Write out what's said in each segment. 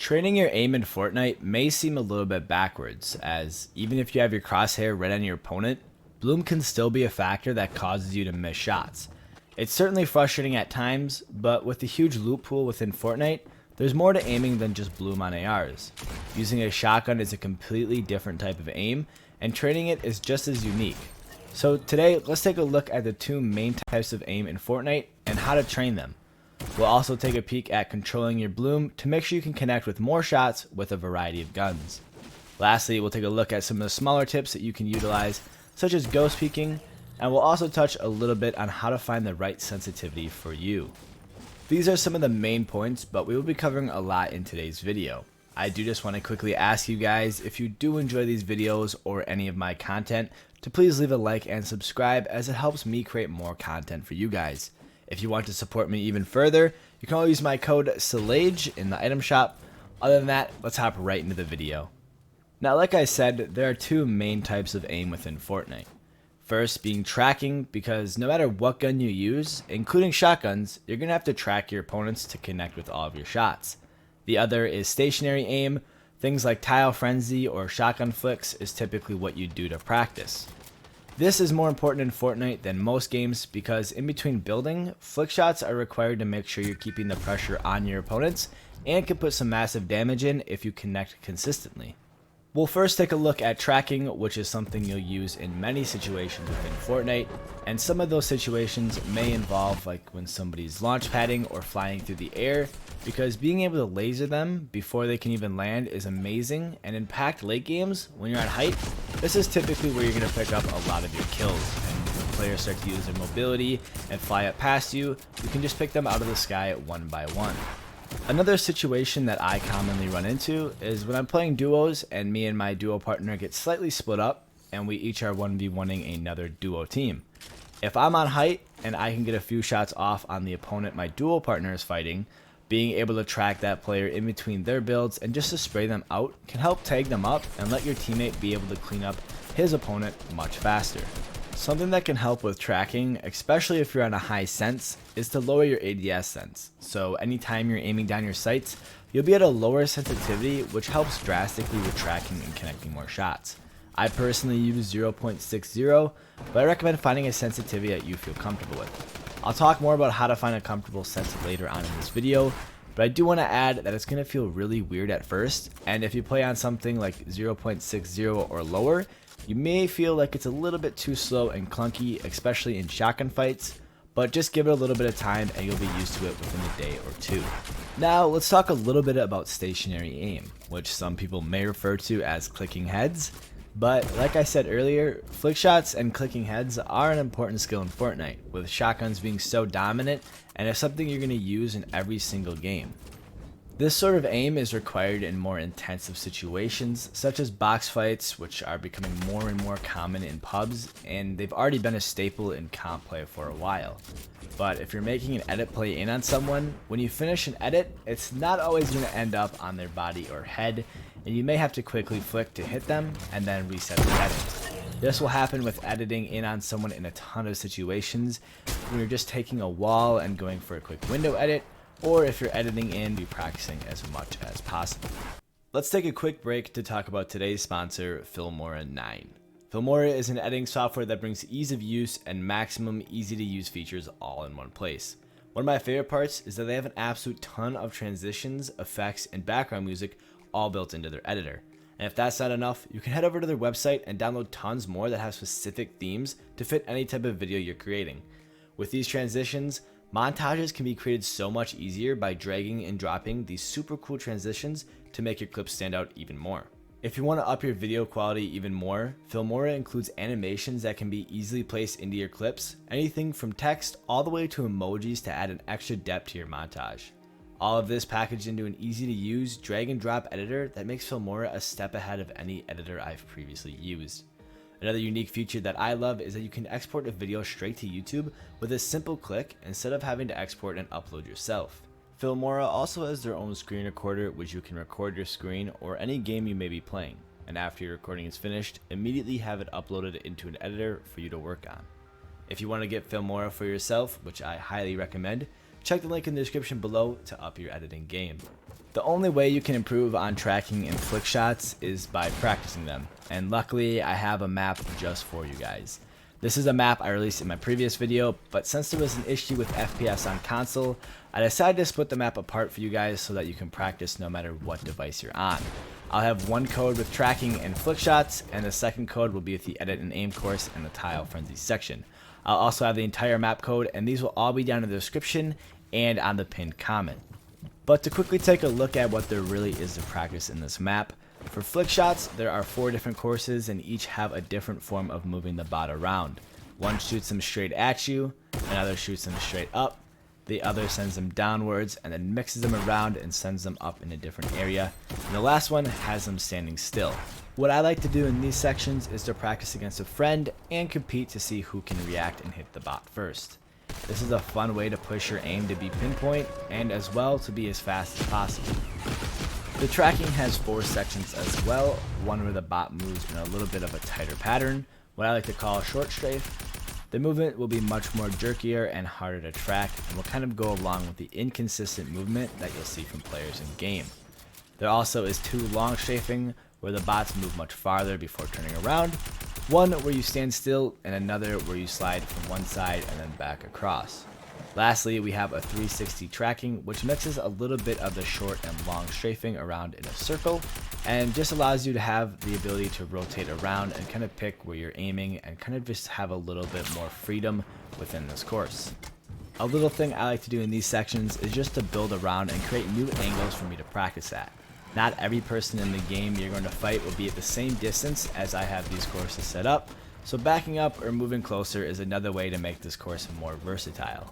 Training your aim in Fortnite may seem a little bit backwards, as even if you have your crosshair right on your opponent, bloom can still be a factor that causes you to miss shots. It's certainly frustrating at times, but with the huge loot pool within Fortnite, there's more to aiming than just bloom on ARs. Using a shotgun is a completely different type of aim, and training it is just as unique. So today, let's take a look at the two main types of aim in Fortnite and how to train them. We'll also take a peek at controlling your bloom to make sure you can connect with more shots with a variety of guns. Lastly, we'll take a look at some of the smaller tips that you can utilize, such as ghost peeking, and we'll also touch a little bit on how to find the right sensitivity for you. These are some of the main points, but we will be covering a lot in today's video. I do just want to quickly ask you guys, if you do enjoy these videos or any of my content, to please leave a like and subscribe, as it helps me create more content for you guys. If you want to support me even further, you can always use my code Selage in the item shop. Other than that, let's hop right into the video. Now, like I said, there are two main types of aim within Fortnite. First being tracking, because no matter what gun you use, including shotguns, you're going to have to track your opponents to connect with all of your shots. The other is stationary aim. Things like tile frenzy or shotgun flicks is typically what you do to practice. This is more important in Fortnite than most games because in between building, flick shots are required to make sure you're keeping the pressure on your opponents and can put some massive damage in if you connect consistently. We'll first take a look at tracking, which is something you'll use in many situations within Fortnite, and some of those situations may involve like when somebody's launch padding or flying through the air, because being able to laser them before they can even land is amazing, and in packed late games, when you're at height, this is typically where you're going to pick up a lot of your kills, and when players start to use their mobility and fly up past you, you can just pick them out of the sky one by one. Another situation that I commonly run into is when I'm playing duos and me and my duo partner get slightly split up and we each are 1v1ing another duo team. If I'm on height and I can get a few shots off on the opponent my duo partner is fighting, being able to track that player in between their builds and just to spray them out can help tag them up and let your teammate be able to clean up his opponent much faster. Something that can help with tracking, especially if you're on a high sense, is to lower your ADS sense. So anytime you're aiming down your sights, you'll be at a lower sensitivity, which helps drastically with tracking and connecting more shots. I personally use 0.60, but I recommend finding a sensitivity that you feel comfortable with. I'll talk more about how to find a comfortable sense later on in this video, but I do want to add that it's going to feel really weird at first, and if you play on something like 0.60 or lower, you may feel like it's a little bit too slow and clunky, especially in shotgun fights, but just give it a little bit of time and you'll be used to it within a day or two. Now, let's talk a little bit about stationary aim, which some people may refer to as clicking heads. But like I said earlier, flick shots and clicking heads are an important skill in Fortnite, with shotguns being so dominant, and it's something you're going to use in every single game. This sort of aim is required in more intensive situations, such as box fights, which are becoming more and more common in pubs, and they've already been a staple in comp play for a while. But if you're making an edit play in on someone, when you finish an edit, it's not always going to end up on their body or head, and you may have to quickly flick to hit them and then reset the edit. This will happen with editing in on someone in a ton of situations, when you're just taking a wall and going for a quick window edit, or if you're editing in, be practicing as much as possible. Let's take a quick break to talk about today's sponsor, Filmora 9. Filmora is an editing software that brings ease of use and maximum easy to use features all in one place. One of my favorite parts is that they have an absolute ton of transitions, effects, and background music all built into their editor. And if that's not enough, you can head over to their website and download tons more that have specific themes to fit any type of video you're creating. With these transitions, montages can be created so much easier by dragging and dropping these super cool transitions to make your clips stand out even more. If you want to up your video quality even more, Filmora includes animations that can be easily placed into your clips, anything from text all the way to emojis to add an extra depth to your montage. All of this packaged into an easy to use drag and drop editor that makes Filmora a step ahead of any editor I've previously used. Another unique feature that I love is that you can export a video straight to YouTube with a simple click instead of having to export and upload yourself. Filmora also has their own screen recorder, which you can record your screen or any game you may be playing, and after your recording is finished, immediately have it uploaded into an editor for you to work on. If you want to get Filmora for yourself, which I highly recommend, check the link in the description below to up your editing game. The only way you can improve on tracking and flick shots is by practicing them, and luckily I have a map just for you guys. This is a map I released in my previous video, but since there was an issue with FPS on console, I decided to split the map apart for you guys so that you can practice no matter what device you're on. I'll have one code with tracking and flick shots, and the second code will be with the edit and aim course and the tile frenzy section. I'll also have the entire map code, and these will all be down in the description and on the pinned comment. But to quickly take a look at what there really is to practice in this map, for flick shots, there are 4 different courses and each have a different form of moving the bot around. One shoots them straight at you, another shoots them straight up, the other sends them downwards and then mixes them around and sends them up in a different area, and the last one has them standing still. What I like to do in these sections is to practice against a friend and compete to see who can react and hit the bot first. This is a fun way to push your aim to be pinpoint and as well to be as fast as possible. The tracking has 4 sections as well, one where the bot moves in a little bit of a tighter pattern, what I like to call a short strafe. The movement will be much more jerkier and harder to track and will kind of go along with the inconsistent movement that you'll see from players in game. There also is 2 long strafing where the bots move much farther before turning around, one where you stand still and another where you slide from one side and then back across. Lastly, we have a 360 tracking, which mixes a little bit of the short and long strafing around in a circle and just allows you to have the ability to rotate around and kind of pick where you're aiming and kind of just have a little bit more freedom within this course. A little thing I like to do in these sections is just to build around and create new angles for me to practice at. Not every person in the game you're going to fight will be at the same distance as I have these courses set up, so backing up or moving closer is another way to make this course more versatile.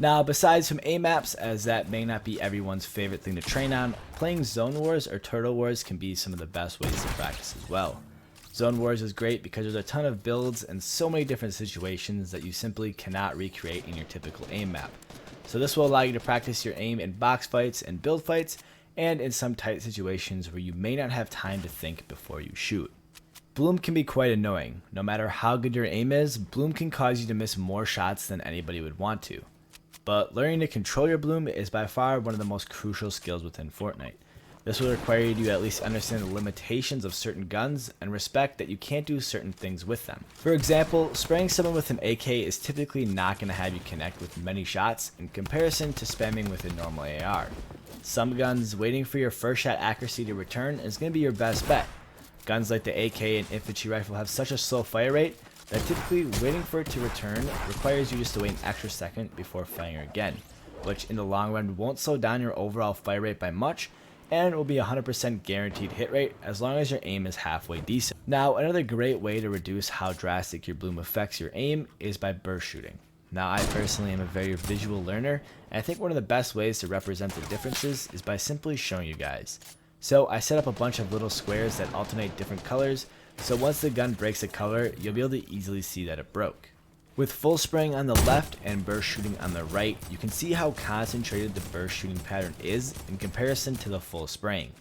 Now, besides from aim maps, as that may not be everyone's favorite thing to train on, playing Zone Wars or Turtle Wars can be some of the best ways to practice as well. Zone Wars is great because there's a ton of builds and so many different situations that you simply cannot recreate in your typical aim map. So this will allow you to practice your aim in box fights and build fights, and in some tight situations where you may not have time to think before you shoot. Bloom can be quite annoying. No matter how good your aim is, Bloom can cause you to miss more shots than anybody would want to. But learning to control your bloom is by far one of the most crucial skills within Fortnite. This will require you to at least understand the limitations of certain guns and respect that you can't do certain things with them. For example, spraying someone with an AK is typically not going to have you connect with many shots in comparison to spamming with a normal AR. Some guns, waiting for your first shot accuracy to return is going to be your best bet. Guns like the AK and infantry rifle have such a slow fire rate that typically waiting for it to return requires you just to wait an extra second before firing again, which in the long run won't slow down your overall fire rate by much and will be 100% guaranteed hit rate as long as your aim is halfway decent. Now, another great way to reduce how drastic your bloom affects your aim is by burst shooting. Now, I personally am a very visual learner, and I think one of the best ways to represent the differences is by simply showing you guys. So I set up a bunch of little squares that alternate different colors, so once the gun breaks a color, you'll be able to easily see that it broke. With full spraying on the left and burst shooting on the right, you can see how concentrated the burst shooting pattern is in comparison to the full spraying.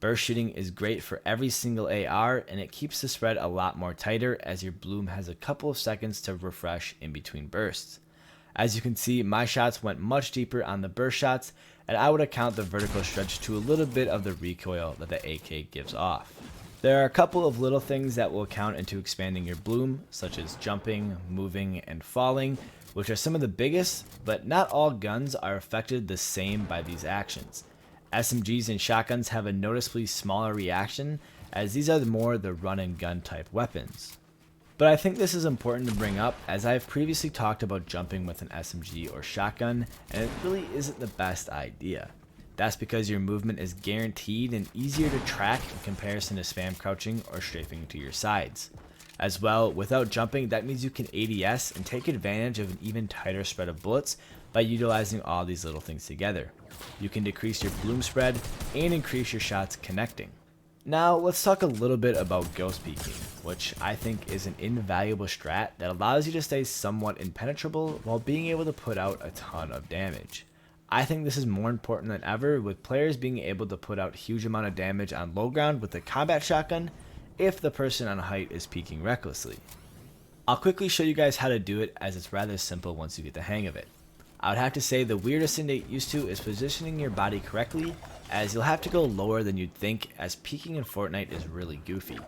Burst shooting is great for every single AR, and it keeps the spread a lot more tighter as your bloom has a couple of seconds to refresh in between bursts. As you can see, my shots went much deeper on the burst shots, and I would account the vertical stretch to a little bit of the recoil that the AK gives off. There are a couple of little things that will count into expanding your bloom, such as jumping, moving, and falling, which are some of the biggest, but not all guns are affected the same by these actions. SMGs and shotguns have a noticeably smaller reaction, as these are more the run and gun type weapons. But I think this is important to bring up, as I have previously talked about jumping with an SMG or shotgun, and it really isn't the best idea. That's because your movement is guaranteed and easier to track in comparison to spam crouching or strafing to your sides. As well, without jumping, that means you can ADS and take advantage of an even tighter spread of bullets by utilizing all these little things together. You can decrease your bloom spread and increase your shots connecting. Now let's talk a little bit about ghost peeking, which I think is an invaluable strat that allows you to stay somewhat impenetrable while being able to put out a ton of damage. I think this is more important than ever, with players being able to put out huge amount of damage on low ground with a combat shotgun if the person on height is peeking recklessly. I'll quickly show you guys how to do it, as it's rather simple once you get the hang of it. I would have to say the weirdest thing to get used to is positioning your body correctly, as you'll have to go lower than you'd think, as peeking in Fortnite is really goofy.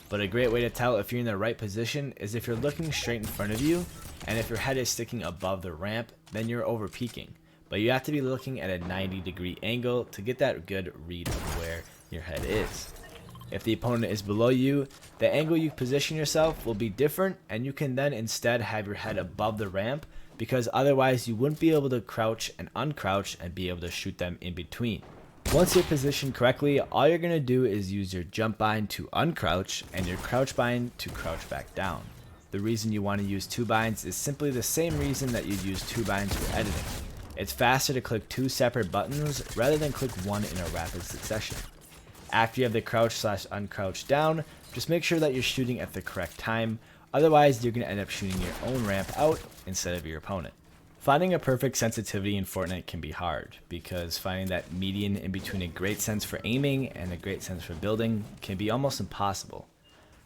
But a great way to tell if you're in the right position is if you're looking straight in front of you, and if your head is sticking above the ramp, then you're over peeking. But you have to be looking at a 90-degree angle to get that good read of where your head is. If the opponent is below you, the angle you position yourself will be different, and you can then instead have your head above the ramp, because otherwise you wouldn't be able to crouch and uncrouch and be able to shoot them in between. Once you're positioned correctly, all you're going to do is use your jump bind to uncrouch and your crouch bind to crouch back down. The reason you want to use two binds is simply the same reason that you'd use two binds for editing. It's faster to click two separate buttons rather than click one in a rapid succession. After you have the crouch/uncrouch down, just make sure that you're shooting at the correct time, otherwise you're going to end up shooting your own ramp out instead of your opponent. Finding a perfect sensitivity in Fortnite can be hard, because finding that median in between a great sense for aiming and a great sense for building can be almost impossible.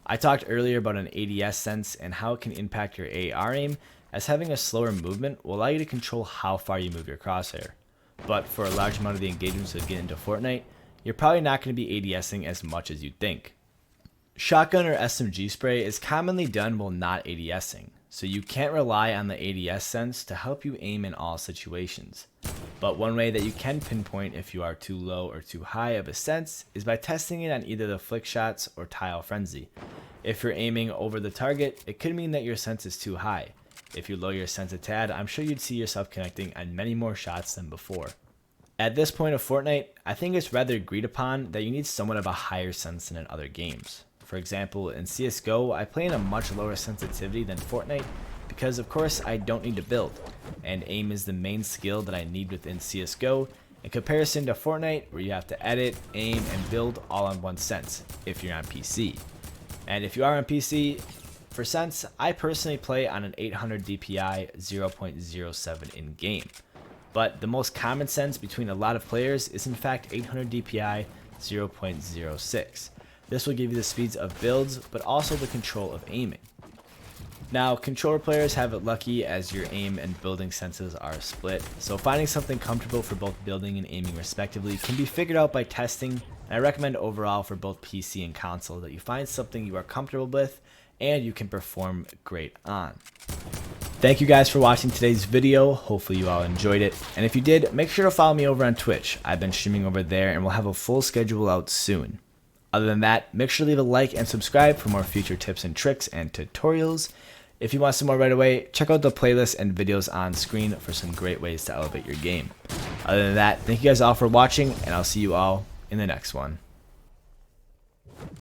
I talked earlier about an ADS sense and how it can impact your AR aim, as having a slower movement will allow you to control how far you move your crosshair. But for a large amount of the engagements that get into Fortnite, you're probably not going to be ADSing as much as you'd think. Shotgun or SMG spray is commonly done while not ADSing, so you can't rely on the ADS sense to help you aim in all situations. But one way that you can pinpoint if you are too low or too high of a sense is by testing it on either the flick shots or tile frenzy. If you're aiming over the target, it could mean that your sense is too high. If you lower your sense a tad, I'm sure you'd see yourself connecting on many more shots than before. At this point of Fortnite, I think it's rather agreed upon that you need somewhat of a higher sense than in other games. For example, in CSGO, I play in a much lower sensitivity than Fortnite because of course I don't need to build, and aim is the main skill that I need within CSGO in comparison to Fortnite, where you have to edit, aim, and build all on one sense if you're on PC. And if you are on PC, for sense, I personally play on an 800 DPI 0.07 in game. But the most common sense between a lot of players is in fact 800 DPI 0.06. This will give you the speeds of builds, but also the control of aiming. Now, controller players have it lucky as your aim and building senses are split, so finding something comfortable for both building and aiming respectively can be figured out by testing, and I recommend overall for both PC and console that you find something you are comfortable with and you can perform great on. Thank you guys for watching today's video. Hopefully you all enjoyed it. And if you did, make sure to follow me over on Twitch. I've been streaming over there and we'll have a full schedule out soon. Other than that, make sure to leave a like and subscribe for more future tips and tricks and tutorials. If you want some more right away, check out the playlist and videos on screen for some great ways to elevate your game. Other than that, thank you guys all for watching, and I'll see you all in the next one.